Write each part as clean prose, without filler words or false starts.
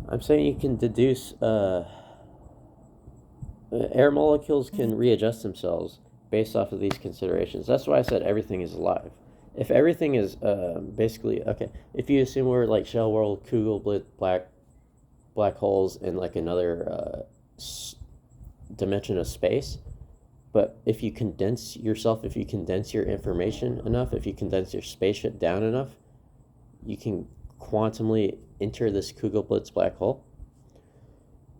I'm saying you can deduce air molecules can readjust themselves based off of these considerations. That's why I said everything is alive. If everything is basically okay, if you assume we're like shell world, Kugelblitz, black holes in like another dimension of space, but if you condense yourself, if you condense your information enough, if you condense your spaceship down enough, you can quantumly enter this Kugelblitz black hole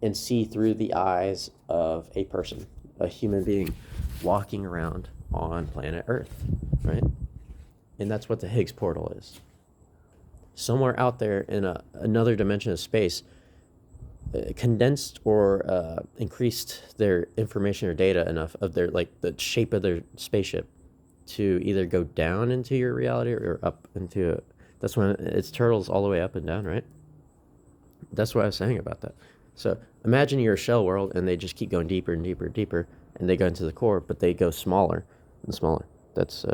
and see through the eyes of a person, a human being walking around on planet Earth, right? And that's what the Higgs portal is. Somewhere out there in another dimension of space, condensed or increased their information or data enough of their, like, the shape of their spaceship to either go down into your reality or up into it. That's when it's turtles all the way up and down, right? That's what I was saying about that. So imagine you're a shell world and they just keep going deeper and deeper and deeper, and they go into the core, but they go smaller and smaller. That's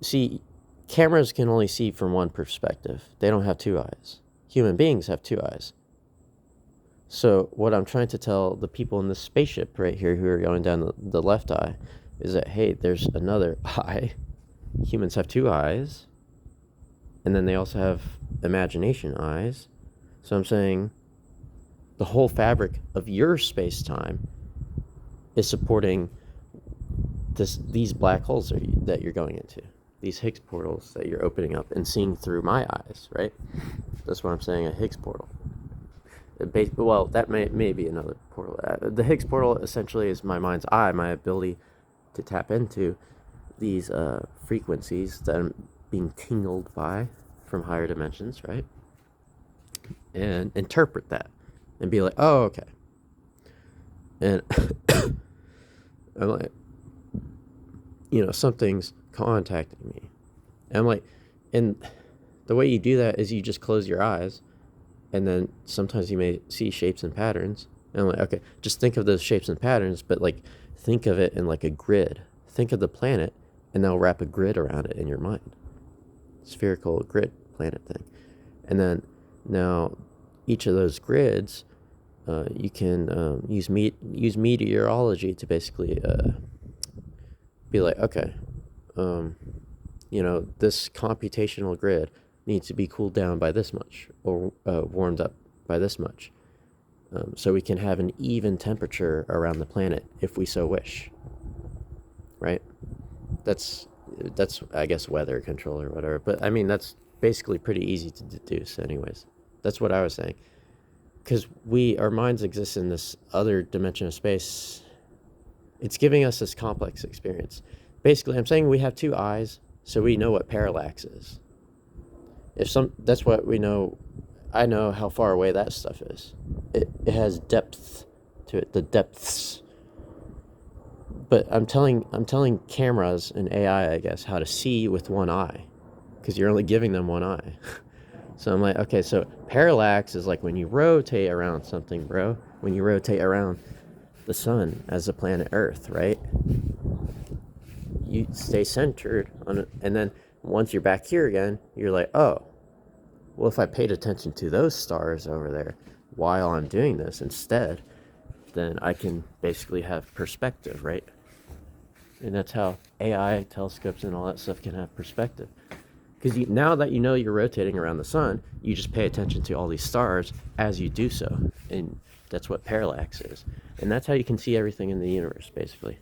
see, cameras can only see from one perspective. They don't have two eyes. Human beings have two eyes. So what I'm trying to tell the people in this spaceship right here who are going down the left eye is that, hey, there's another eye. Humans have two eyes, and then they also have imagination eyes. So I'm saying the whole fabric of your space-time is supporting these black holes that you're going into, these Higgs portals that you're opening up and seeing through my eyes, right? That's what I'm saying, a Higgs portal. Well, that may be another portal. The Higgs portal essentially is my mind's eye, my ability to tap into these frequencies that I'm being tingled by from higher dimensions, right? And interpret that and be like, oh, okay. And I'm like, something's contacting me. And I'm like, and the way you do that is you just close your eyes, and then sometimes you may see shapes and patterns. And I'm like, okay, just think of those shapes and patterns, but like think of it in like a grid. Think of the planet, and now wrap a grid around it in your mind. Spherical grid planet thing. And then now each of those grids, you can use meteorology to basically be like, okay, this computational grid needs to be cooled down by this much or warmed up by this much, so we can have an even temperature around the planet if we so wish, right? That's I guess weather control or whatever, but I mean that's basically pretty easy to deduce anyways. That's what I was saying, because our minds exist in this other dimension of space. It's giving us this complex experience. Basically, I'm saying we have two eyes, so we know what parallax is. That's what we know. I know how far away that stuff is. It has depth to it, the depths. But I'm telling cameras and AI, I guess, how to see with one eye, because you're only giving them one eye. So I'm like, okay, so parallax is like when you rotate around something, bro. When you rotate around the sun as the planet Earth, right? You stay centered on it, and then once you're back here again, you're like, oh, well, if I paid attention to those stars over there while I'm doing this instead, then I can basically have perspective, right? And that's how AI telescopes and all that stuff can have perspective. Because now that you know you're rotating around the sun, you just pay attention to all these stars as you do so. And that's what parallax is. And that's how you can see everything in the universe, basically.